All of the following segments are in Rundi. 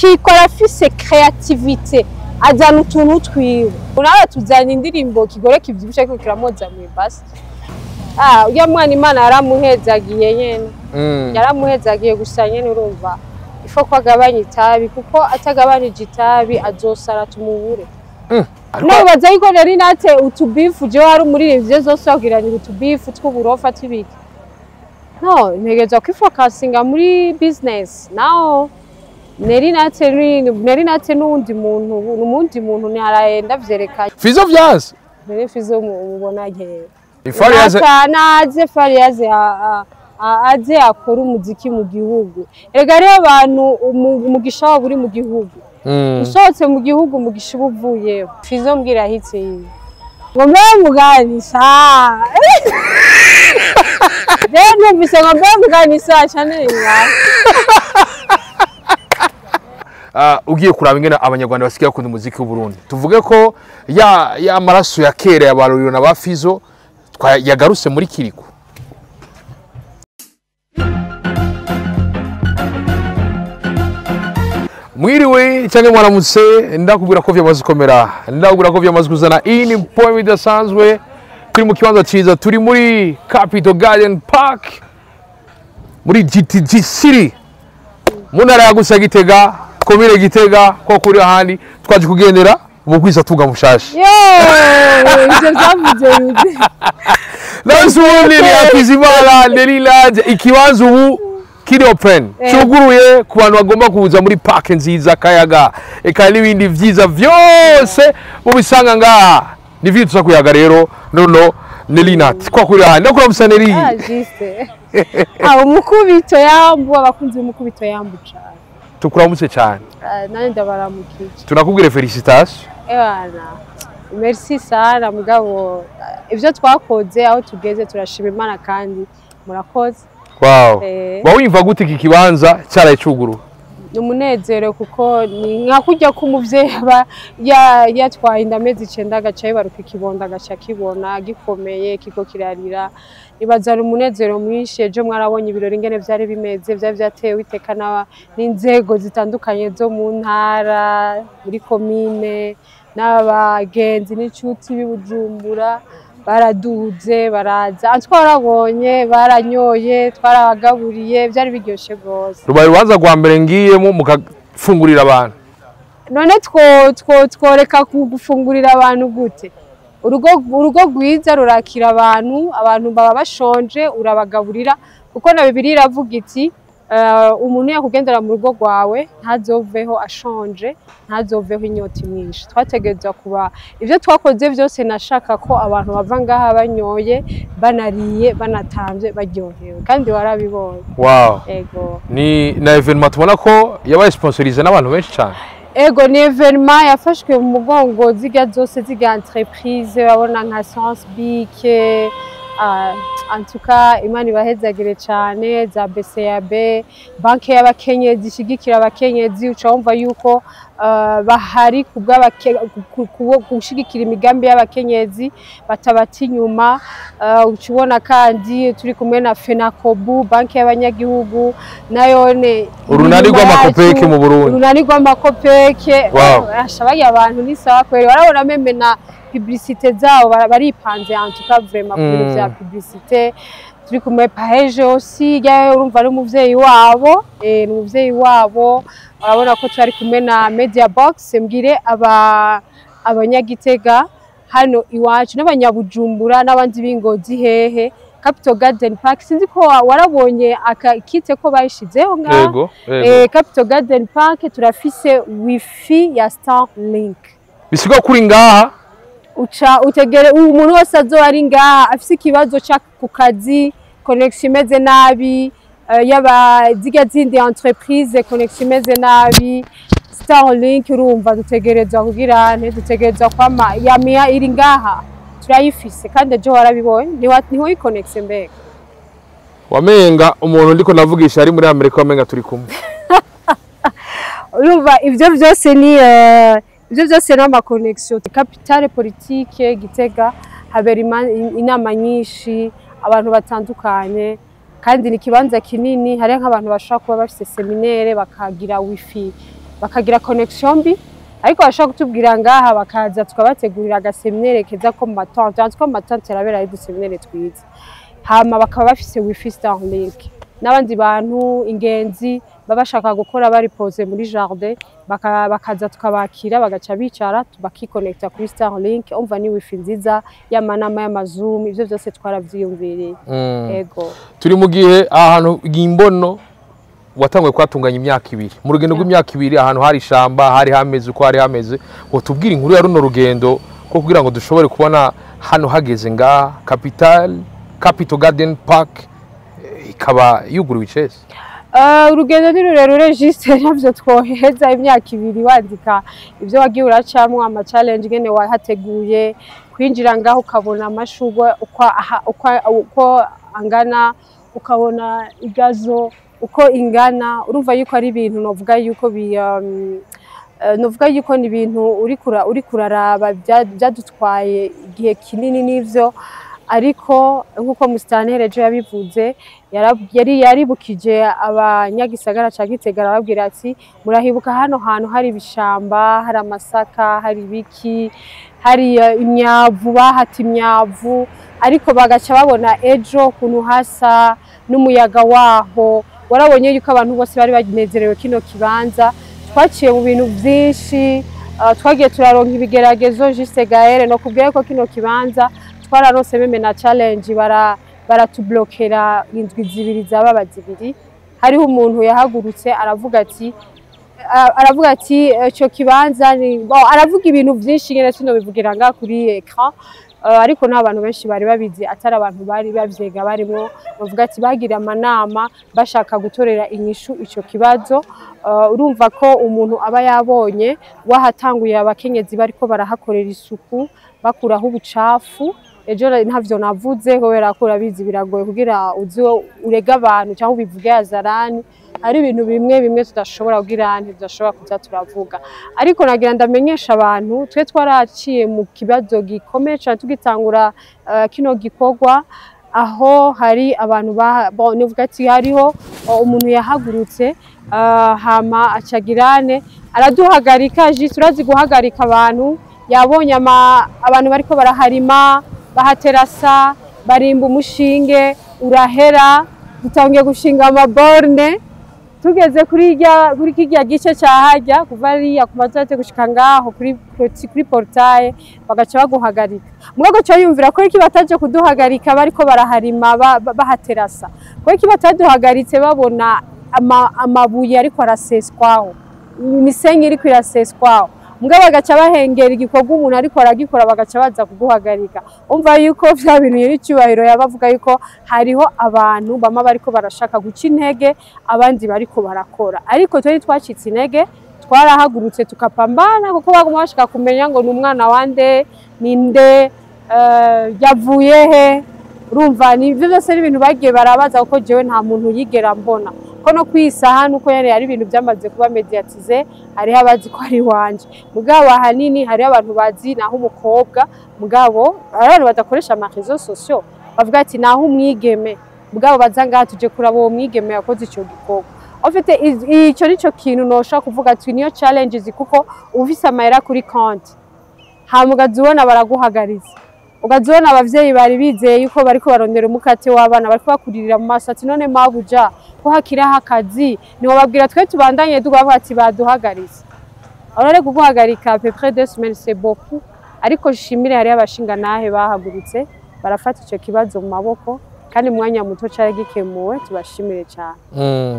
kikora afise creativité azana utuntu twiwe unawe tuzana indirimbo kigore kivyibushe ko kiramoza mu basi uya mwana Imana yaramuhezagiye nyene yaramuhezagiye gusa nyene urumva ifo ko agabanya itabi kuko atagabanije itabi azosara tumubure no baza yuko NELLY NAT utubifu je hari umuririmbyi zose agiranira utubifu tw'uburofa tibiki no ntegeza kwifokasinga muri business now NELLY NAT n'undi muntu ni arayenda vyerekanye Fizo vyazi Fizo mubona nke Fariyaze Fariyaze aze akora umuziki mu gihugu erega rero abantu umugisha wabo uri mu gihugu usohotse mu gihugu umugisha ubuvuye Fizo mbwira hitse yiwe ngo mbe muganisha rero numvise ngo mbe muganisha cyane ugiye kuraba ingene abanyarwanda basigaye bakunda umuziki w'u Burundi tuvuge ko ya maraso ya kera ya Baroriro na ba Fizo yagarutse muri Kirikou. Mwiriwe cyangwa mwaramutse ndakubwira ko vyamaze komera ndakubwira ko vyamaze kuzana ini point bidasanzwe kuri mu kibanza ciza turi muri Capital Garden Park muri GTG City munara yagusa Gitega komire Gitega ko kuri ahandi twaje kugendera ubukwiza tuga mushasha ivyo vyavuze Nasundi ya Kuzimya NELLY NAT ikibanza ubu kiri open cyuguruye ku bantu bagomba kuza muri park nziza kayaga eka n'ibindi vyiza vyose ubisanga ngaha ni vitu za kuyaga rero nono NELLY NAT kwa kuri ahandi ndakura musaneri juste umukubito yambu abakunzi umukubito yambu cyane tukuramutse cyane nane ndabaramukije tunakubwire felicitation ebana merci sana mugabo ivyo twakoze aho tugeze turashima Imana kandi murakoze wow bawimva gute iki kibanza cyaraye cuguru umunezero kuko ni nka kujya ku muvyeyi yatwaye indamezi 9 agacaye baruka ikibonda gacha kibona gikomeye kiko kirarira ibazara umunezero mwinshi ejo mwarabonye ibirori ingene vyari bimeze vyari vyatewe iteka n'inzego zitandukanye zo mu ntara muri komine n'abagenzi n'inshuti bibujumbura baraduze baraza twarabonye baranyoye twarabagaburiye byari biryoshe gose rubaye ubanza gwa mbere ngiyemo mukafungurira abantu none tworeka kugufungurira abantu gute urugo rwiza rurakira abantu baba bashonje urabagaburira kuko na Bibiliya iravuga iti umuntu yakugendera mu rugo rwawe ntazoveho ashonje ntazoveho inyota mwinshi twategezwa kuba ivyo twakoze byose nashaka ko abantu bava ngaha banyoye banariye banatamvye baryohewe kandi warabibonye wow ego ni na evenement tubona ko yabaye sponsorisé n'abantu benshi cyane ego ni evenement yafashwe mu mugongo ziga zose ziga entreprise babona nka Science Bic en tout cas Imana ibahezagire cyane za BCAB banke y'abakenyezi ishigikira abakenyezi ucumva yuko bahari gushigikira imigambi y'abakenyezi batabati nyuma ukibona kandi turi kumwe na FENACOBU banke y'abanyagihugu nayone urunani rw'amakopeke mu Burundi urunani rw'amakopeke ashabaye abantu ni sawa kweri warabona meme na publicité zabo baripanze en tout cas vraiment pour vya publicité turi kumwe page aussi urumva ari umuvyeyi wabo n'umuvyeyi wabo urabona ko twari kumwe na Media Box mbwire abanyagitega hano iwacu n'abanyabujumbura n'abandi bingozi hehe Capital Garden Park sinzi ko warabonye akite ko bayishizeho ngaho Capital Garden Park turafise wifi ya Starlink bisiga kuri ngaha utegere umuntu wose azo ari ngaha afise ikibazo cya ku kazi connection imeze nabi ziga zindi entreprise connection imeze nabi Starlink urumva dutegerezwa kugira dutegerezwa kwama yamiya iri ngaha turayifise kandi ejo warabibonye niho iconnection mbega wamenga umuntu ndiko navugisha ari muri Amerika wamenga turi kumwe urumva ivyo byose ni ivyo byose n'ama connection capitale politique Gitega habera inama nyinshi abantu batandukanye kandi ni kibanza kinini hari nk'abantu bashaka kuba bafite seminaire bakagira wifi bakagira connection mbi ariko bashaka kutubwira ngaha bakaza tukabategurira agaseminere keza ko mu matante ko mu matante arabera ari duseminere twiza hama bakaba bafise wifi Starlink n'abandi bantu ingenzi babashaka gukora bari pose muri jardin bakaza tukabakira bagaca bicara bakikonekta kuri Starlink umva ni wifi nziza y'amanama y'amazoom ivyo byose twaravyiyumvireye ego turi mu gihe ahantu imbono watangwe kwatunganya imyaka 2 mu rugendo rw'imyaka 2 ahantu hari ishamba hari hameze uko hari hameze ngo tubwire inkuru ya runo rugendo ko kugira ngo dushobore kubona hano hageze nga Capital Garden Park ikaba yuguriwe icese urugendo ni rurerure juste navyo twoheza imyaka 2 wandika ivyo wagiye uracamwe ama challenge ngene wahateguye kwinjira ngaho ukabona amashugwe uko angana ukabona igazo uko ingana urumva yuko ari ibintu novuga yuko ni ibintu uri kuraraba byadutwaye igihe kinini n'ivyo ariko nkuko mustantereje yabivuze yaribukije abanyagisagara ca Gitega arababwira ati murahibuka hano hantu hari ibishamba hari amasaka hari ibiki hari imyavu bahati imyavu ariko bagaca babona ejo kuntu hasa n'umuyaga waho warabonye yuko abantu bose bari banezerewe kino kibanza twaciye mu bintu byinshi twagiye turaronka ibigeragezo juste gaere no kubwiye ko kino kibanza twararose meme na challenge baratublokera indwi zibiri zaba zibiri hariho umuntu yahagurutse aravuga ati cyo kibanza aravuga ibintu byinshi ngene sino bivugira nga kuri écran ariko n'abantu benshi bari babizi atari abantu bari bavyega barimo bavuga ati bagira amanama bashaka gutorera inyishu ico kibazo urumva ko umuntu aba yabonye wahatanguye abakenyezi bariko barahakorera isuku bakuraho ubucafu ejo ntavyo navuze kubera ko urabizi biragoye kugira uzi urega abantu cyangwa ubivuge azarani ari ibintu bimwe tudashobora kugira ntidashobora kuza turavuga ariko nagira ndamenyesha abantu twe twaraciye mu kibazo gikomeye cyane tugitangura kino gikorwa aho hari abantu novuga ati hariho umuntu yahagurutse hama acagirane araduhagarika juste urazi guhagarika abantu yabonye abantu bariko baraharima bahaterasa barimba umushinge urahera dutangiye gushinga amaborne tugeze kuri kijya gice cyahajya kuva ariya kumaze gushika ngaho kuri portail bagaca baguhagarika mwego cyo yumvira ko iki bataje kuduhagarika bariko baraharima bahaterasa ko iki bataduhagaritse babona amabuye ariko araseswaho imisenyi iriko iraseswaho mugabo bagaca bahengera igikorwa umuntu ariko aragikora bagaca baza kuguhagarika umva yuko vya bintu y'icubahiro yabavuga yuko hariho abantu bama bariko barashaka guca intege abandi bariko barakora ariko twari twacitse intege twarahagurutse tukapambana kuko baguma bashaka kumenya ngo n'umwana wande ninde yavuye he urumva ni byo byose ibintu bagiye barabaza kuko jewe nta muntu yigera mbona ko no kwisaha nuko yari ari ibintu byamaze kuba mediatize hari abazi ko ari wanje mugabo ahanini hari abantu bazi naho umukobwa mugabo abantu badakoresha ama réseaux sociaux bavuga ati naho umwigeme mugabo bazanga tuje kuraba uwo mwigeme yakoze ico gikorwa ofite ico nico kintu nosha kuvuga ati niyo challenges kuko ufise amahera kuri konti hamugazi ubona baraguhagariza ugazona abavyeyi bari bizeye yuko bariko barondera umukate w'abana bariko bakuririra mu maso ati none mabuja ko hakiraho akazi niho babwira twe tubandanye dugavuga ati baduhagariza arore kuguhagarika peu près 2 semaines c'est beaucoup ariko shimire hari abashinga nahe bahagurutse barafata ico kibazo mu maboko kandi mwanya muto cyari gikemuwe tubashimire cyane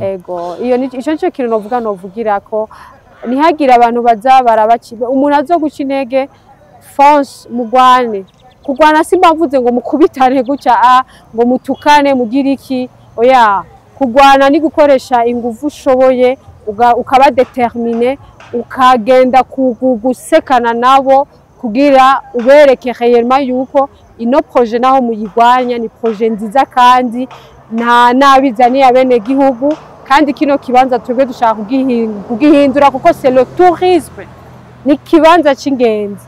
ego iyo ico cyo kintu novugira ko nihagira abantu baza barabakibe umuntu azo guca intege fonce mugwane kugwana simba mvuze ngo mukubitane guca ngo mutukane mugiriki oya kugwana ni gukoresha ingufu ushoboye ukaba determine ukagenda kugusekana nabo kugira ubereke réellement yuko ino projet naho muyigwanya ni projet nziza kandi nta nabizaniye abene gihugu kandi kino kibanza twebwe dushaka kugihindura kuko c'est le tourisme ni kibanza c'ingenzi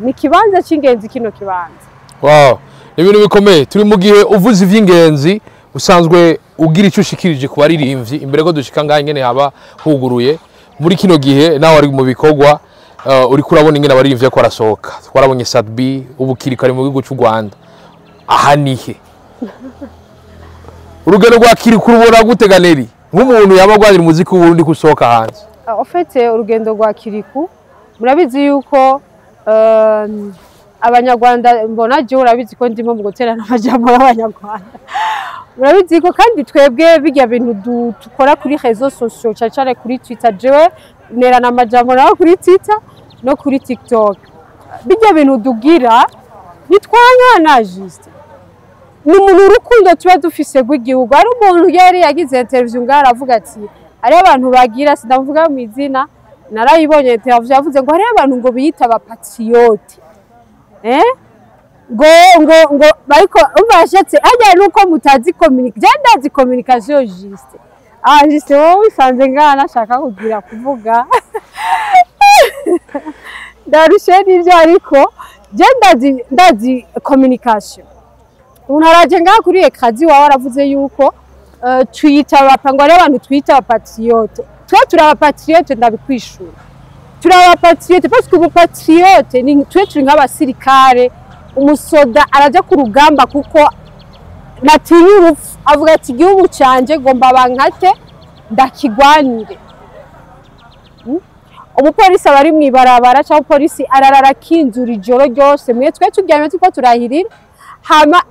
ni kibanza c'ingenzi kino kibanza wow ibintu bikomeye turi mu gihe uvuze ivy'ingenzi usanzwe ugira icyo ushikirije ku baririmbyi imbere ko dushika ngahe nyene haba huguruye muri kino gihe nawe ari mu bikorwa uri kurabona ingene abarivye ko arasohoka twarabonye Sadbi ubu kirikari mu gihugu cy'u Rwanda aha nihe urugendo rwa Kirikou rubona gute Neri nk'umuntu yabagwanira umuziki w'urundi kusohoka hanze ofete urugendo rwa Kirikou murabizi yuko abanyarwanda mbona je urabizi ko ndimo mu guterana amajambo y'abanyarwanda murabizi ko kandi twebwe bijya bintu dukora kuri réseaux sociaux cyane kuri Twitter jewe nerana amajambo naho kuri Twitter no kuri TikTok bijya bintu dugira nitwangana juste ni umuntu urukundo tuba dufise rw'igihugu ari umuntu yari yagize interview ngara avuga ati ari abantu bagira sindavuga mu izina narayibonye interview yavuze ngo hari abantu ngo biyita abapatriote ngo bariko ubashatse ajya nuko mutazi ndazi communication juste juste wowe usanze ngana nashaka kugira kuvuga darushe n'ibyo ariko ndazi communication unaraje ngaha kuri ekazi wawe aravuze yuko twita abapango ari abantu twita abapatriote twe turi abapatriote ndabikwishura turi abapatriote parce que ubupatriote ni twe turi nk'abasirikare umusoda araja ku rugamba kuko natinya urupfu avuga ati igihugu canje ngomba bankate ndakigwanire umupolisi abari mwibarabara cyangwa polisi ararara kinzura ijoro ryose mwe twe turyamye tuko turahirira hama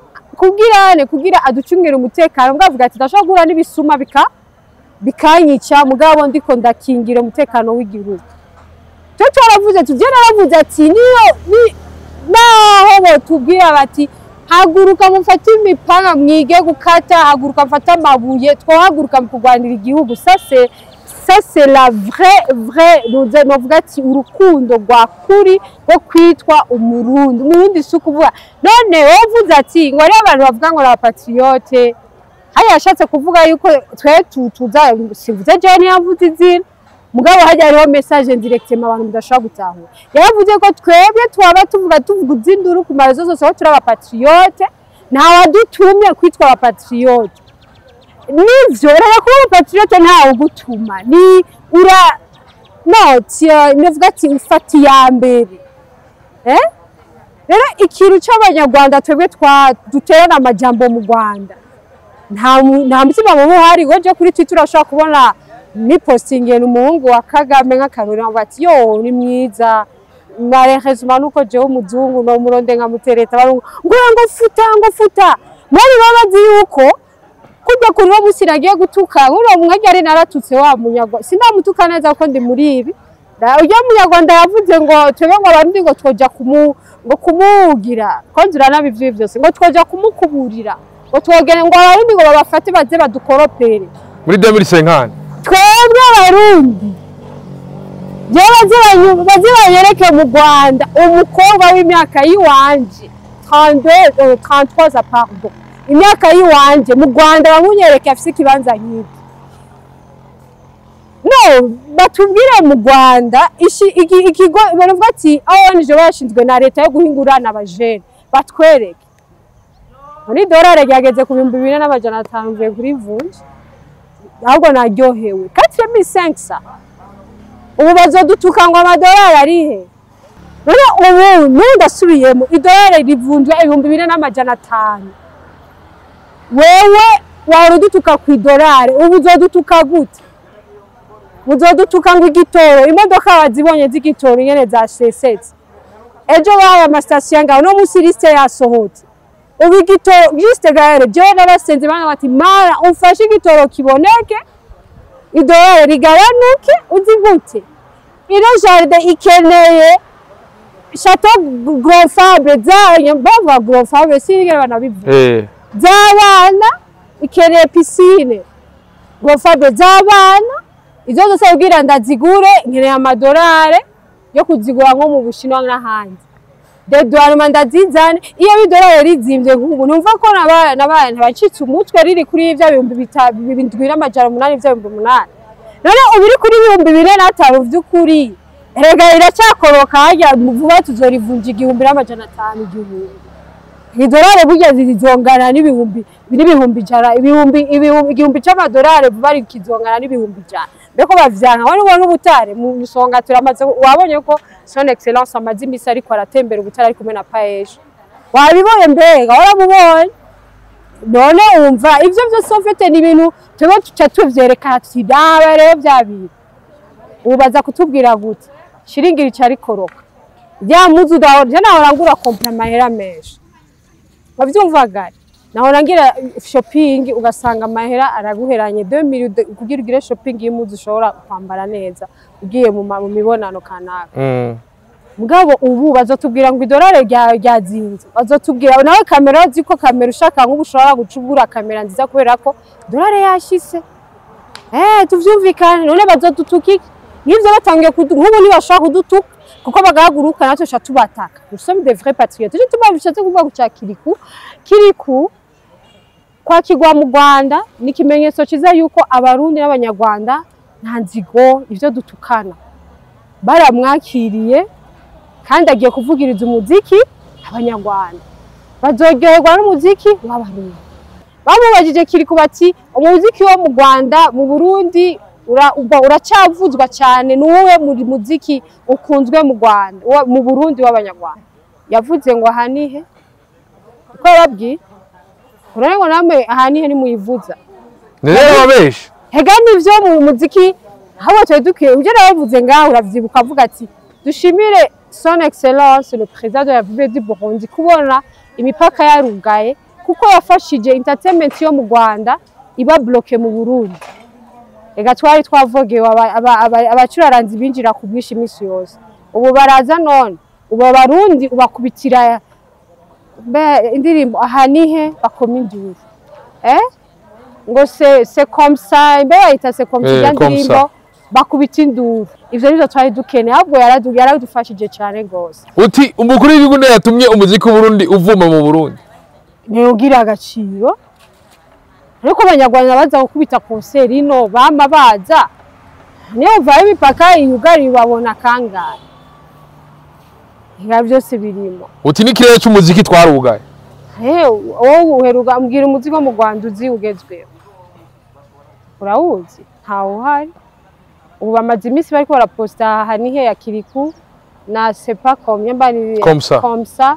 kugira aducungire umutekano ngavuga ati ndashaka guhura n'ibisuma bikanyica mugabo ndiko ndakingira umutekano w'igihugu cyo twaravuze tugera aravuze ati naho botubwira bati haguruka mufate imipanga mwige gukata haguruka mfata amabuye twahaguruka mu kurwanira igihugu ça c'est la vraie novuga ati urukundo rwa kuri rwo kwitwa umurundi sukuvuga none wovuze ati ngo ari abantu bavuga ngo abapatriote haya yashatse kuvuga yuko twe tuza simvuze je ni yavuze izina mugabo hajya hariho message directement abantu mudashaka gutahura yaravuze ko twebwe twaba tuvuga uzinduru ku marezo zose aho turi abapatriote ntawadutumye kwitwa abapatriote nivyo rero ko abapatriote ntawe gutuma ni nevuga ati ufati ya mbere rero ikintu cy'abanyarwanda twebwe duterana amajambo mu Rwanda nta mutima mu hari goje kuri Twitter urashaka kubona ni posting umuhungu wa Kagame nk'akaruri bati yo ni mwiza malheureusement nuko je umuzungu no muronde nkamutereta barungu ngo futa muri babazi yuko kujya kuri wo musiragiye gutuka nk'uro mwajya ari naratutse wa munyarwanda sindamutuka neza ko ndi muri ibi ujya munyarwanda yavuze ngo twebwe ngo abandi ngo twoja kumugira konzura nabivyo byose ngo twoja kumukuburira ngo twogene ngo abandi ngo babafate baze badukoropere muri 2050 twebwe abarundi bazibanyereke mu Rwanda umukobwa w'imyaka yiwanje 33 pardon imyaka yiwanje mu Rwanda bamunyereke afise ikibanza nk'iki no batubwire mu Rwanda ikigo baravuga ati ONG bashinzwe na leta yo guhingurana abajene batwereke muri dolari yageze ku 2500 mvuye kuri vunje ahubwo naryohewe 4500 ubu bazodutuka ngo amadolari arihe none ubu ndasubiyemo idolari rivunjwa 2500 wewe warudutuka ku idolari ubu uzodutuka gute uzodutuka ngo igitoro imodoka wazibonye z'igitoro nyene za sesetse ejo baya amastation ngaho no musi liste yasohotse ubu igitoro juste gahere je n'abasenzi bana bati mara umfashe igitoro kiboneke idolari rigabanuke uzi gute ino jardin ikeneye chateau gonfable zanye bava gonfable sinigera banabivuga z'abana ikeneye piscine gonfable z'abana izo zose ubwira ndazigure nkeneye amadolari yo kuzigura nko mu Bushinwa n'ahandi dedouanement ndazizane iyo bidolari rizimvye nk'ubu numva ko n'abana bacitse umutwe riri kuri ivya 2700 ivya 8 none ubiri kuri 2005 vy'ukuri erega iracyakoroka hajya vuba tuzorivunja 1500 igihumbi idolari burya zizongana n'ibihumbi ijana igihumbi cy'amadolari vuba ari kizongana n'ibihumbi ijana beko bavyanga wari ubona ubutare mu Musonga turamaze wabonye ko son excellence amazi imisi ariko aratembera ubutare ari kumwe na Paeje wabibonye mbega waramubonye none umva ivyo byose ofete ni ibintu tuba tuca tuvyerekana tudaba rero byabiri ubaza kutubwira gute shiringiri cyari koroka ya muzu dawo je naho rangura compra mahera menshi wavyumvaga naho rangira shopping ugasanga mahera araguheranye 2000 kugira ugire shopping y'impuzu ushobora kwambara neza ugiye mu mibonano kanaka mugabo ubu bazotubwira ngo idolare ryazinze bazotubwira nawe kamera ziko kamera ushaka nk'ubu ushobora gucugura kamera nziza kubera ko dolare yashise tuvyumvikane none bazodutuki nivyo batangiye nk'ubu ntibashaka kudutuka kuko bagahaguruka natwe sha tubataka nous sommes des vrais patriotes je tubabishatse kuvuga guca kiriku kwa kigwa mu Rwanda ni kimenyetso ciza yuko abarundi n'abanyarwanda nta nzigo ivyo dutukana baramwakiriye kandi agiye kuvugiriza umuziki abanyarwanda bazoryoherwa n'umuziki w'abarundi bamubajije Kirikou bati umuziki wo mu Rwanda mu Burundi uracavuzwa cyane nuwe muri muziki ukunzwe mu Rwanda mu Burundi w'abanyarwanda yavuze ngo ahanihe uko yababwiye urarengwa namwe ahanihe ni muyivuza rero babeshe hega nivyo mu muziki haba twe dukiye uje navuze ngaho uravyibuka avuga ati dushimire son excellence le président de la République du Burundi kubona imipaka yarugaye kuko yafashije entertainment yo mu Rwanda iba bloqué mu Burundi ega twari twavogewe abacuraranzi binjira ku bwishi imisi yose ubu baraza none ubu abarundi ubakubitira indirimbo ahanihe bakoma induru ngo c'est comme ça mbe bayita c'est comme ça indirimbo bakubita induru ivyo nizo twari dukeneye ahubwo yaradufashije cyane gose uti umukuru w'igihugu yatumye umuziki w'Uburundi uvuma mu Burundi ntiyogira agaciro ariko abanyarwanda baza gukubita concert ino bama baza niyo vaye imipaka yugari babona kangahe byose birimo uti ni kirere cy'umuziki twarugaye wowe uheruka ambwira umuziki wo mu Rwanda uzi ugezweho urawuzi ntawo uhari ubu bamaze iminsi bariko baraposta hanihe ya Kirikou na sepa combien bani comme ça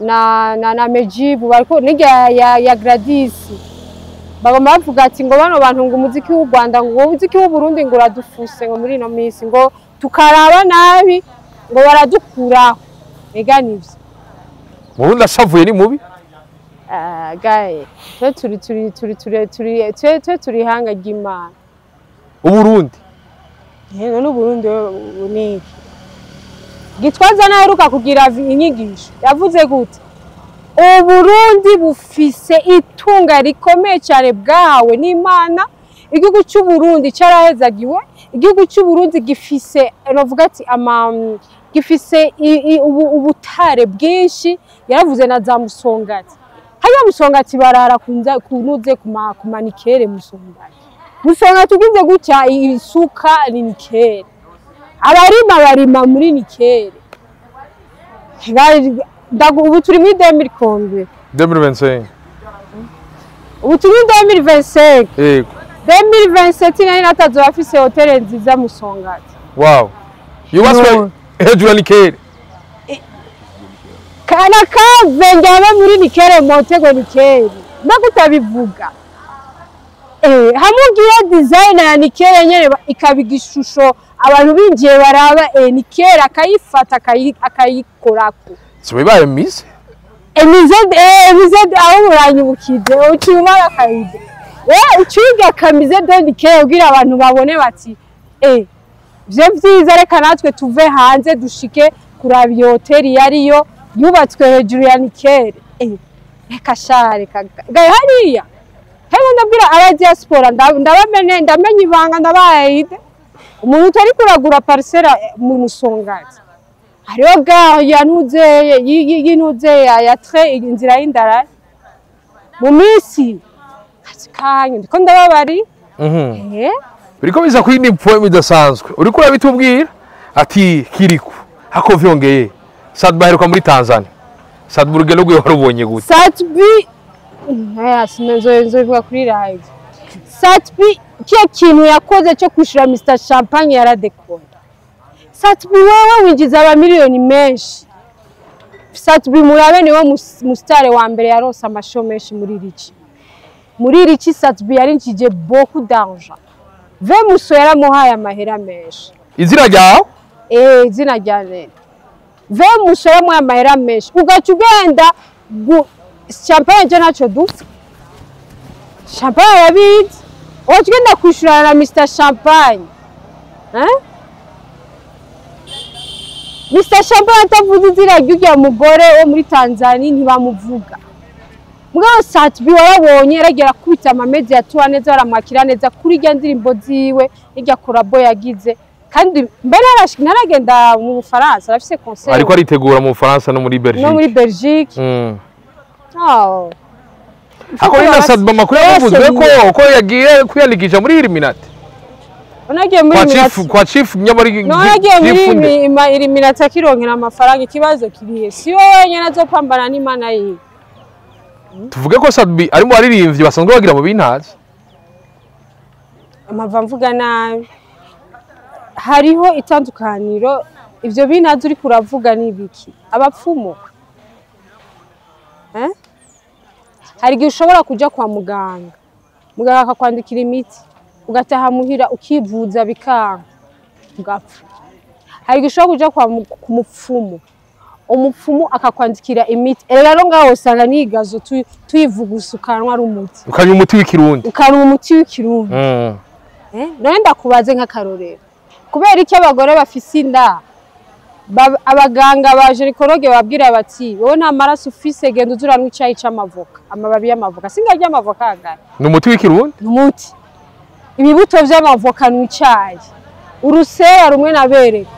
na mejibu bariko nige ya Gradis bagomba bavuga ati ngo bano bantu ngo umuziki w'u Rwanda ngo umuziki w'u Burundi ngo uradufuse ngo muri no minsi ngo tukaraba nabi ngo baradukura ega nivyo Burundi ashavuye ni mubi gaye turi hanga gimana Uburundi no Burundi uniki gitwaza naheruka kugira inyigisho yavuze gute Uburundi bufise itunga rikomeye cyane bwawe n'Imana igihugu cy'u Burundi cyarahezagiwe igihugu cy'u Burundi gifise novuga ati gifise ubutare bwinshi yaravuze na za Musongati haya Musongati barara kunuze kumanikere Musongati ugize gutya isuka ni nikere barima muri nikere ubu turi muri 2025 ubu turi muri 2025 yego 2027 nari natazo bafise hotel nziza Musongati wow yubatswe hejuru nikere kana kave ngaba muri nikere motego nikere ndagutabivuga hamugiye designer ya nikere nyene ikabigishusho abantu binjiye baraba nikere akayifata akayikorako sibibaye mise emize aho uranyibukije ucyuma akayide uciga kamize nikere ugira abantu babone bati byo byiza reka natwe tuve hanze dushike kuraba iyo hoteli yariyo yubatswe hejuru ya nikere reka share gaye hariya hewe ndabwira aba diaspora ndamenye ibanga ndabayide umuntu utari kuragura parcela mu Musongati hariho yanuzeye ya tre inzira y'indara mu misi kanya ndiko ndababari biriko biza kuri ni poem idasanzwe uriko urabitubwira ati Kirikou hako vyongeye Sadbi aheruka muri Tanzania Sadbi urugendo rwe warubonye gute Sadbi sinzovuga kuri live Satbi kiya kintu yakoze cyo kwishura Mr Champagne yaradekoye. Satbi wewe winjiza aba miliyoni menshi. Satbi murabe niwe mustare wa mbere yaronsa amasho menshi muri Richi. Muri Richi Satbi yarinjije beaucoup d'argent. Ve muso yaramuhaye amahera menshi. Izina ryawe? Izina ryanjye. Ve muso yaramuhaye amahera menshi. Ugaca ugenda Champagne je naco dupfa. Champagne yabizi. Ogenda kwishurana na Mr Champagne. Mr Champagne atavuze izina ry'ugiye mugore wo muri Tanzania ntibamuvuga. Mugabo Satbi warabonye yaragera kubita amamezi yatuwa neza baramwakira neza kuri rya ndirimbo ziwe irya korabo yagize kandi mbere naragenda mu Bufaransa arafise concert ariko aritegura mu Bufaransa no muri Belgique. No muri Belgique. Ako ina Satbi makuru yavuze ko yagiye kwiyandikisha muri Illuminati. Onagiye muri Illuminati. Kwa chief nyamari. No yagiye muri Illuminati akironkera amafaranga ikibazo kirihe. Si wowe nyene azopambana n'Imana yiwe. Tuvuge ko Satbi ari mu baririmbyi basanzwe bagira mu bintazi. Amava mvuga nabi. Hariho itandukaniro ivyo bintazi uri kuravuga nibiki. Abapfumu. Hari gihe ushobora kuja kwa muganga. Muganga akakwandikira imiti. Ugataha muhira ukivuza bikanga. Ugapfa. Hari gihe ushobora kuja ku mupfumu. Umupfumu akakwandikira imiti. Rero ngaho usanga nigazo tuyivugusa ukanwa ari umuti. Ukanywa umuti w'ikirundi. Ukanwa umuti w'ikirundi. None ndakubaze nk'akarorero. Kubera iki abagore bafise inda abaganga ba ginekologe babwira bati wowe nta maraso ufise genda uzuranwa icyayi c'amavoka amababi y'amavoka singa ry'amavoka angana ni umuti w'ikirundi umuti ibibuto vy'amavoka n'icyayi urusera rumwe nabereka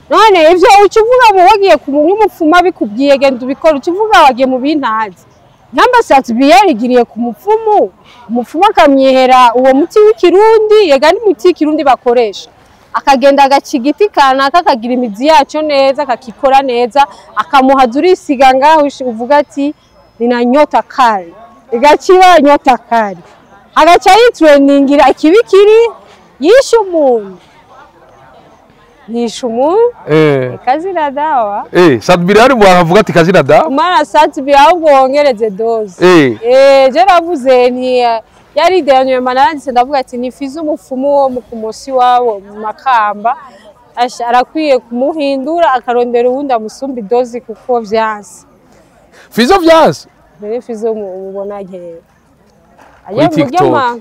none ivyo ukivuga mu wagiye ku mupfuma bikubwiye genda ubikora ukivuga wagiye mu bintazi Nyamba Satbi yarigiriye ku mupfumu umupfumu akamyehera uwo muti w'ikirundi yega ni muti w'ikirundi bakoresha akagenda agacigiti kanaka akagira imizi yaco neza akakikora neza akamuhaza urisiga ngaho uvuga ati nina nyota kali igaciba nyota kali agaca yitrainingira ikibikiri yishe umuntu kazina dawa Satbi rero baravuga ati kazina dawa mara Satbi ahubwo wongereze doze je navuze ni yari ideyanywe mananse ndavuga ati nifize umufumu wo mu kumosi wabo mu Makamba arakwiye kumuhindura akarondera uwundi amusumba dozi kuko vyanse Fizo vyanse bere fizo mubona nkera aye mujyama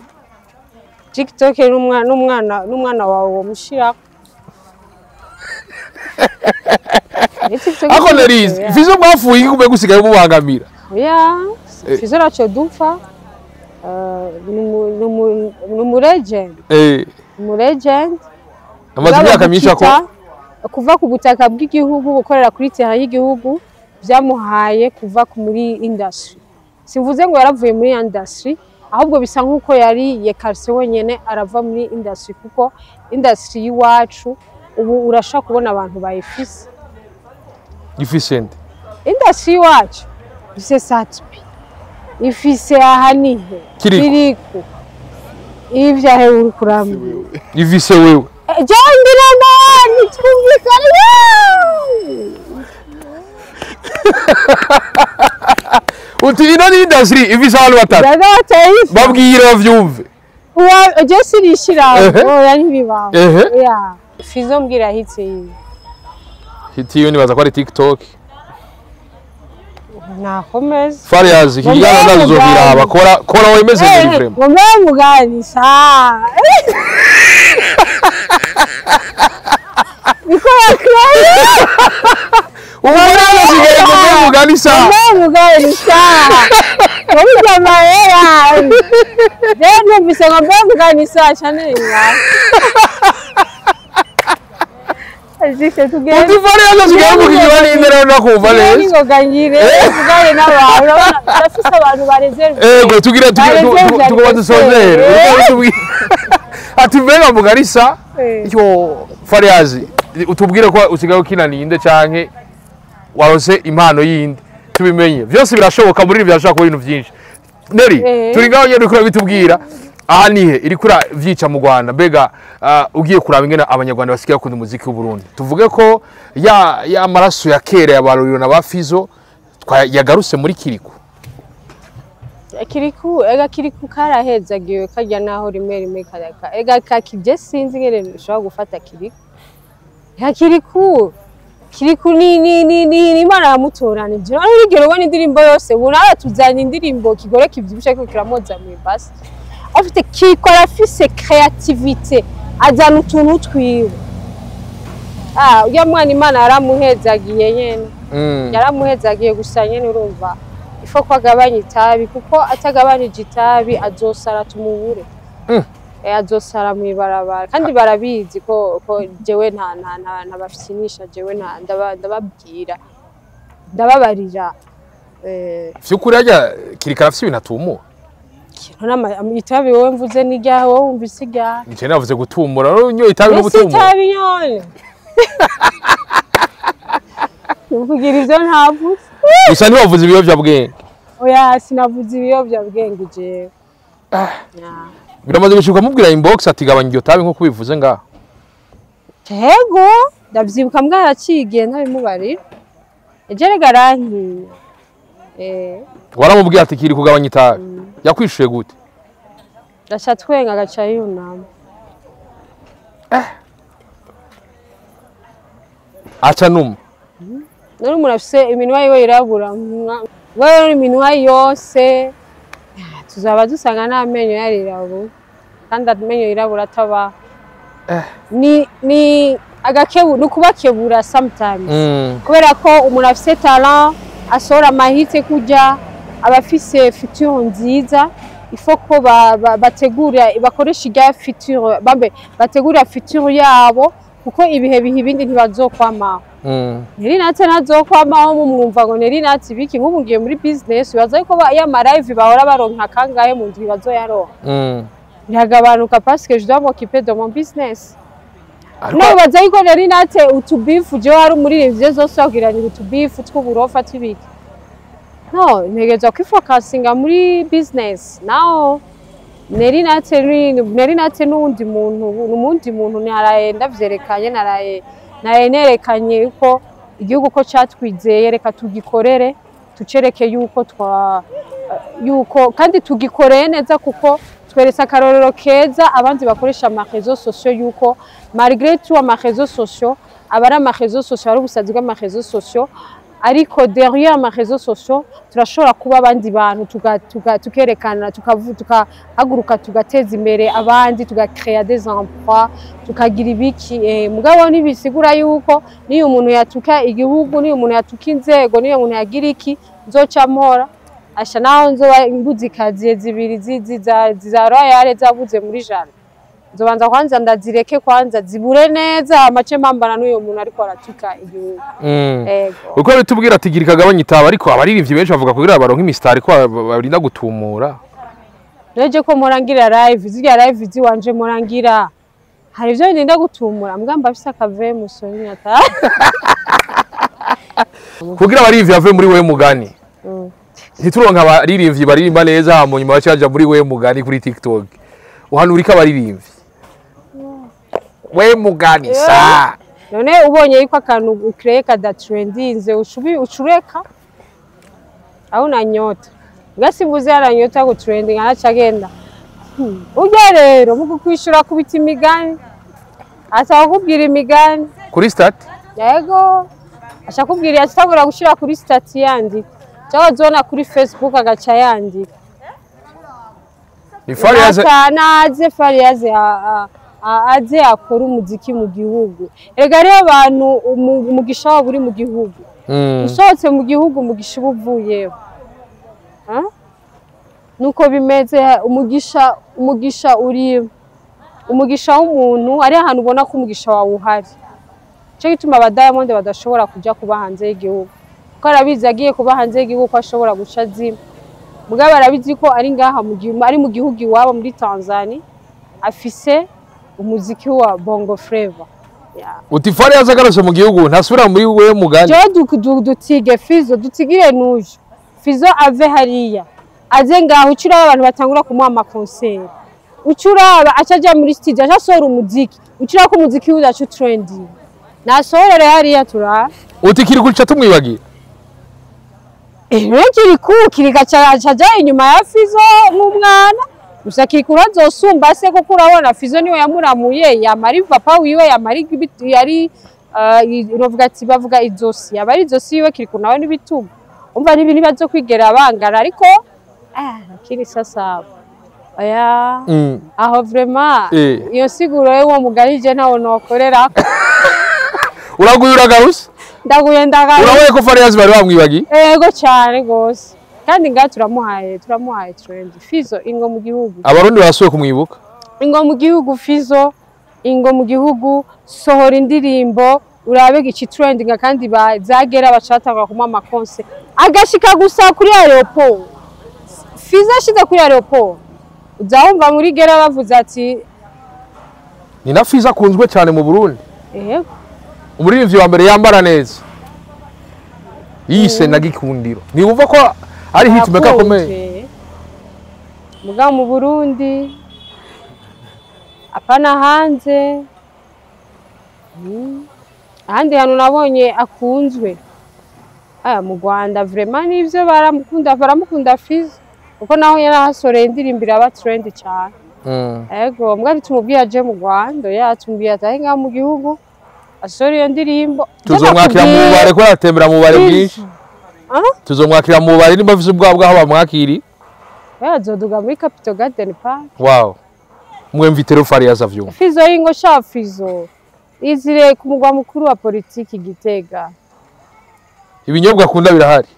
TikTok n'umwana wawe mushira Ako narize fizo bafuye kube gusigaye mubangamira fizo racho dupfa numu legend mu legend amaze imyaka myinshi ako kuva ku butaka bw'igihugu gukorera kuri terrain y'igihugu byamuhaye kuva muri industry simvuze ngo yaravuye muri industry ahubwo bisa nkuko yari yekarse wenyene arava muri industry kuko industry yiwacu ubu urashaka kubona abantu bayifise efficient industry yiwacu bise Satbi ifise ahanihe Kirikou ivyahe uri kurambi ivise wewe jangira nani twumvikana uti ino ni industry ivise abantu batatu babwira bavyumve wa je sirishira oya ntibibaho ya fizo mbwira hitse yiwe hiti yo nibaza ko ari TikTok nakomeza Fariyazi kijana nazobira bakora wemeze muri frame ngombe muganisha bikora umwana asigaye ngombe muganisha ngombe mahera rero mbise ngombe muganisha cyane Azike tugende. Utifari asigaye mukijwani indera nakumva neza. Ningo gangire tugare n'abantu bafise abantu bareserve. Ego tugira tugoba dusozere. Ati mbega mugarisa yo Fariyazi utubwire ko usigaye ukinani inde canke warose impano yindi tubimenye. Byose birashoboka muri byashaka ko ibintu byinshi. Nelly turi ngaho nyene uriko bitubwira aha nihe iri kura vyica mu Rwanda mbega ugiye kuraba ingene abanyarwanda basigaye bakunda umuziki w'u Burundi tuvuge ko ya maraso ya kera ya Baroriro na Bafizo yagarutse muri Kirikou Kirikou karahezagiwe kajya naho rimwe karaka kakije sinzi ngene ushobora gufata Kirikou ni Imana yamutoranije urugero ubona indirimbo yose buraya tuzanye indirimbo kigore kivyibushe ko kiramoza mu basi afite kikora afise creativité azana utuntu twiwe uya mwana Imana yaramuhezagiye nyene yaramuhezagiye gusa nyene urumva ifo kwagabanya itabi kuko atagabanije itabi azosara tumubure azosara mu ibarabara kandi barabizi ko jewe nta bafitinisha jewe ndababwira ndababarira vyukuri ajya Kirikou afite ibintu atumura itabi wowe mvuze n'irya wowe wumvise irya nje navuze gutumura nyo itabi no gutumura itabi nyone kugira ivyo ntavuze gusa ntiwavuze ibiyovyabwenge oya sinavuze ibiyovyabwenge jewe biramaze gushuka mubwira inbox ati gabanya iryo tabi nko bivuze ngaho yego ndavyibuka mbwaracigiye ntabimubarira eje garankiye waramubwira ati Kirikou kugabanya itabi yakwishuye gute Gacha twenga gacha yunama acha numa nari murafise iminwa yiwe irabura wewe iminwa yose tuzaba dusanga n'amenyo yarirabura kandi amenyo irabura ataba ni agakebu nukubakebura sometimes kubera ko umuntu afise talent asora mahite kujya abafise future nziza ifoko bategura bakoresha irya future bategura future yabo kuko ibihe ibindi ntibazokwamaho Nelly Nat nazokwamaho mumwumva ngo Nelly Nat biki nk'ubu ngiye muri business baza ko ya live bahora baronka kangahe mu ndwi bazoyaronka biragabanuka parce que je dois m'occuper de mon business no baza ko Nelly Nat utubifu je wari muri ivyo zose wagiranira utubifu tw'uburofa tibiki no ntegereza kwifokasinga muri business now Nelly Nat n'undi muntu naraye ndavyerekanye naraye nerekanye yuko igihugu ko catwizeye reka tugikorere tucereke yuko kandi tugikoreye neza kuko tweretse akarorero keza abandi bakoresha ama réseaux sociaux yuko malgré tout ama réseaux sociaux abari ama réseaux sociaux ari ubusazi bw'ama réseaux sociaux ariko derrière ama réseaux sociaux turashobora kuba abandi bantu tukerekana tukahaguruka tugateza imbere abandi tugacreer des emplois tukagira ibiki mugabo nibisigura yuko niyo umuntu yatuka igihugu niyo umuntu yatuka inzego niyo umuntu yagira iki nzoca mpora asha naho nzoba imbuzikaziye zibiri za royale zabuze muri jana nzobanza kwanza ndazireke kwanza zibure neza amace mpambana n'uyo muntu ariko aratuka igihugu uko bitubwira ati Kirikou kagabanya itaba ariko abaririmbyi benshi bavuga kugira baronka imistari ko barinda gutumura reje ko morangira live zirya live ziwanje morangira hari ivyo ndinda gutumura mbwamba afise akave musoni nyata kugira abaririmbyi bave muri wewe mugani ntituronka abaririmbyi baririmba neza hanyuma bacaja muri wewe mugani kuri TikTok uhanurika abaririmbyi we mugani sa none ubonye yuko akantu ukreye kada trendinze ucureka au na nyota ngasimbuze yaranyota go trending aracagenda ujya rero muko kwishura kubita imigani atawukubwira imigani kuri stat yego ashakubwira atagura gushira kuri stat yandi cyangwa zona kuri Facebook agaca yandi Fariyaze aze akora umuziki mu gihugu erega rero abantu umugisha wabo uri mu gihugu usohotse mu gihugu umugisha ubuvuyeho nuko bimeze umugisha uri umugisha w'umuntu ari ahantu ubona ko umugisha wawe uhari cyo gituma abadayamond badashobora kujya kuba hanze y'igihugu kuko arabizi agiye kuba hanze y'igihugu ko ashobora guca zima mugabo arabizi ko ari ngaha ari mu gihugu iwabo muri Tanzania afise umuziki wa bongo flavor uti Fariyaze agarutse mu gihugu ntasubira muri wewe mugani je dutige Fizo dutigire nuje Fizo ave hariya aze ngaho ucuraba abantu batangura kumuha amakoncert ucuraba acaja muri studio acasohora umuziki ucuraba ko umuziki udacu trending nasohorere hariya turaba uti KIRIKOU cha tumwibagira KIRIKOU caja inyuma ya Fizo nk'umwana gusa KIRIKOU azosumba se kuko urabona Fizo niwe yamuramuye yamari papa wiwe yamari yari urovuga ati bavuga izosi abari izosi yiwe KIRIKOU nawe n'ibitugu umva n'ibintu bazo kwigera bangara ariko kiri sasa aya aho vraiment iyo siguro yo mugarije ntawo nokorera uraguyura garusi ndaguye ndagaruye urabaye ko Farias bari bamwibagi yego cyane gose kandi nga turamuhaye trend Fizo ingo mu gihugu abarundi basuye kumwibuka ingo mu gihugu Fizo ingo mu gihugu sohora indirimbo urabe gici trending kandi bazagera bacatanga kuma amakonse agashika gusa kuri aeroport Fizo ashize kuri aeroport uzahumva muri gera bavuze ati ni na Fizo akunzwe cyane mu Burundi yego umuririmbyi wa mbere yambara neza yise na gikundiro niwumva ko ari hitmaker akomeye muga mu Burundi apana hanze ahandi hantu nabonye akunzwe mu Rwanda vraiment nivyo baramukunda Fizo uko naho yarahasoreye indirimbira aba trend cyane ego mbwa tumubwiye aje mu Rwanda yatumbiye atahe nga mu gihugu asore iyo ndirimbo tuzomwakira mu bare ko yatembera mu bare bwinshi tuzomwakira mu bare nimba vise ubwabwo aho bamwakiri yazoduga muri Capitol Garden Park wow mwemvitero Farias avyumva Fizo yingo sha Fizo izire ku mugwa mukuru wa politiki Gitega ibinyobwa akunda birahari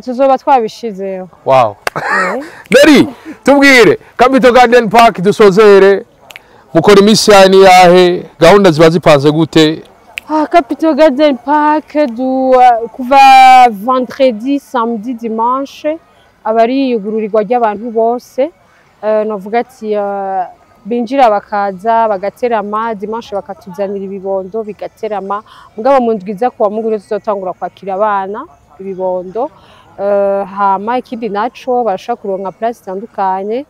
tuzoba twabishizeho wow Nelly tubwire Capitol Garden Park dusozere mukora imisi yani yahe gahunda ziba zipanze gute Capitol Garden Park kuva vendredi samedi dimanche abari yugururirwa ry'abantu bose novuga ati binjira bakaza bagaterama dimanche bakatuzanira ibibondo bigaterama mugabo mu ndwiza kuwa mugure tuzotangura kwakira abana ibibondo hama ikindi naco barasha kuronka place zitandukanye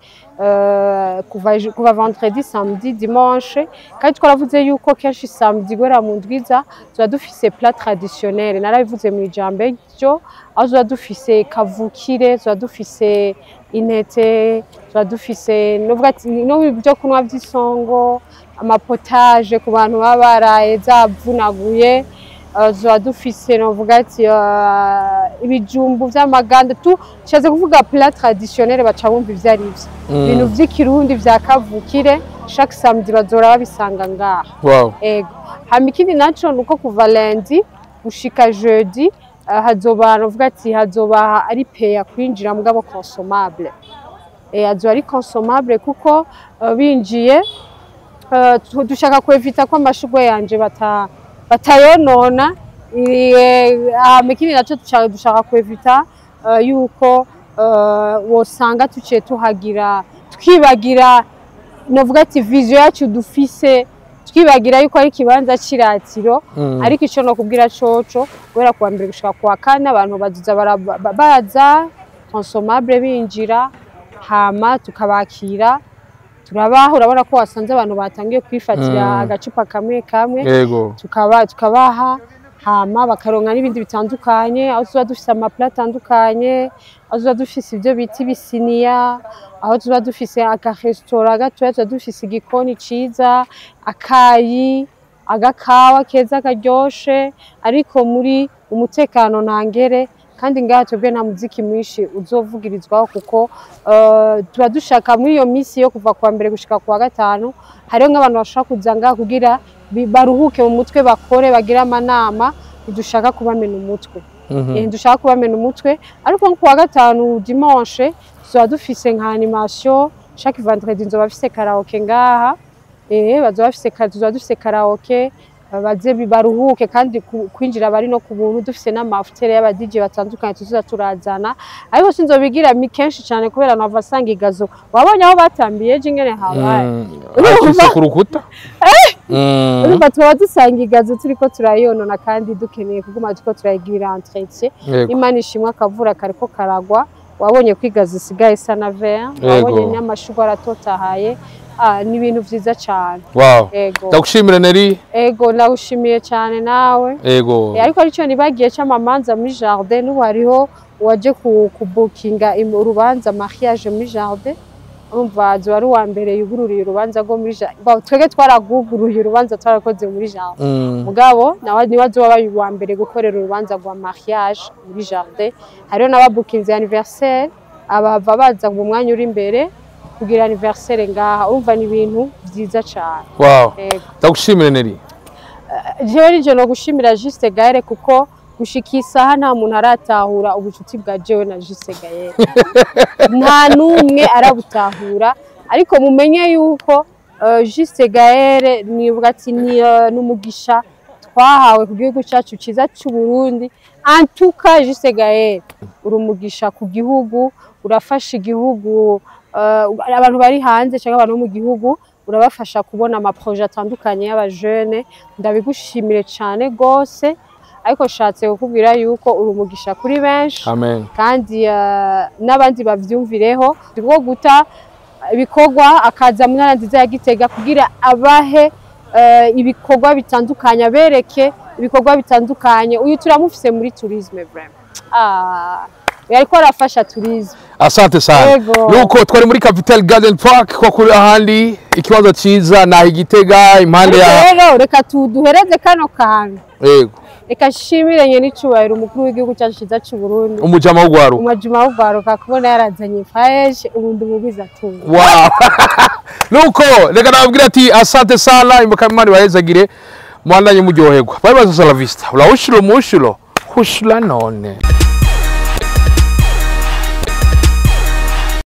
kuva vendredi samedi dimanche kandi twaravuze yuko kenshi samedi gora mu ndwiza tuba dufise plat traditionnel narabivuze mu ijambo ryo aho tuba dufise kavukire tuba dufise intete tuba dufise no byo kunwa by'isongo amapotage ku bantu babaraye zavunaguye tuba dufise novuga ati ibijumbu vy'amaganda tucaze kuvuga plat traditionnel baca bumva ivyo ari byo ibintu vy'ikirundi vya kavukire chaque samedi bazora babisanga ngaha ego hama ikindi naco nuko kuva lundi gushika jeudi hazoba novuga ati hazoba ari peya kwinjira mugabo consommable hazoba ari consommable kuko binjiye dushaka kwevita ko amashugwe yanje batayonona mikini naco dushaka kwevita yuko wosanga tuciye tuhagira twibagira novuga ati vision yacu dufise twibagira yuko ari kibanza ciratiro ariko ico no kubwira coco kubera kuwa mbere gushaka kuwa kane abantu baza consommable binjira hama tukabakira turabaho urabona ko wasanze abantu batangiye kwifatira agacupa kamwe tukabaha hama bakaronka n'ibindi bitandukanye aho tuba dufise amapla atandukanye aho tuba dufise ibyo biti bisiniya aho tuba dufise akaresitora gatoya tuba dufise igikoni ciza akayi agakawa keza karyoshe ariko muri umutekano ntangere kandi ngaha twebwe nta muziki mwinshi uzovugirizwaho kuko tuba dushaka muri iyo misi yo kuva kuwa mbere gushika kuwa gatanu hariho nk'abantu bashaka kuza ngaha kugira baruhuke mu mutwe bakore bagira amanama dushaka kubamena umutwe dushaka kubamena umutwe ariko nko kuwa gatanu dimanche tuba dufise nka animation chaque vendredi nzoba bafise karaoke ngaha bazoba dufise karaoke baze bibaruhuke kandi kwinjira bari no ku buntu dufise n'amafutere y'aba DJ batandukanye tuza turazana ariko sinzobigira kenshi cyane kubera navasanga igazo wabonye aho batambiye je ingene habaye ufise ku rukuta urumva tuba dusanga igazo turiko turayonona kandi dukeneye kuguma turiko turayigira entretien imana ishimwe akavura kariko karagwa wabonye kwiga zisigaye isa na vert wabonye n'amashugwe aratotahaye ni ibintu vyiza cyane. Wow. Ndagushimira Nelly. Ego ndagushimiye cyane nawe. Ego. Ariko arico nibagiye cy'amamanza muri jardin n'ubu hariho waje kubukinga urubanza mariage muri jardin. Urumva wari wa mbere yugururiye urubanza rwo muri jardin. Twege twaraguguruye urubanza twarakoze muri jardin. Mugabo nawe niwaje wabaye wa mbere gukorera urubanza rwa mariage muri jardin. Hariho n'ababukinze anniversaire abava baza mu mwanya uri imbere kugira anniversaire ngaha. Urumva ni ibintu byiza cyane. Wow. Ndagushimira Nelly. Jewe nije no gushimira Juste Gaël kuko gushika isaha nta muntu aratahura ubucuti bwa jewe na Juste Gaël. Nta numwe arabutahura ariko mumenye yuko Juste Gaël nivuga ati ni n'umugisha twahawe ku gihugu cyacu ciza cy'u Burundi. Antuka Juste Gaël urumugisha ku gihugu, urafasha igihugu abantu bari hanze cyangwa abantu mu gihugu, urabafasha kubona ama projet atandukanye y'abajeune. Ndabigushimire cyane gose ariko shatse kukubwira yuko urumugisha kuri benshi. Amen. Kandi n'abandi bavyumvireho ngo guta ibikorwa akaza mu ntara nziza ya Gitega kugira abahe ibikorwa bitandukanye, abereke ibikorwa bitandukanye. Uyu turamufise muri tourisme vraiment. Yariko arafasha tourisme. Asante sana. Nuko twari muri Capital Garden Park ko kuri ahandi ikibazo ciza na Igitega impande ya. Rero reka tuduhereze kano kantu. Yego. Reka shimiranye n'icubahiro umukuru w'igihugu cyacu ciza cy'u Burundi. Umujama w'ugwaro. Umujama w'ugwaro kakubona yarazanye faeje ubundi mubiza tunga. Wow. Nuko reka nababwira ati asante sana imboka imana bahezagire mwandanye muryoherwa. Bye bye, la vista. Ula ushilo mushilo. Hushula none.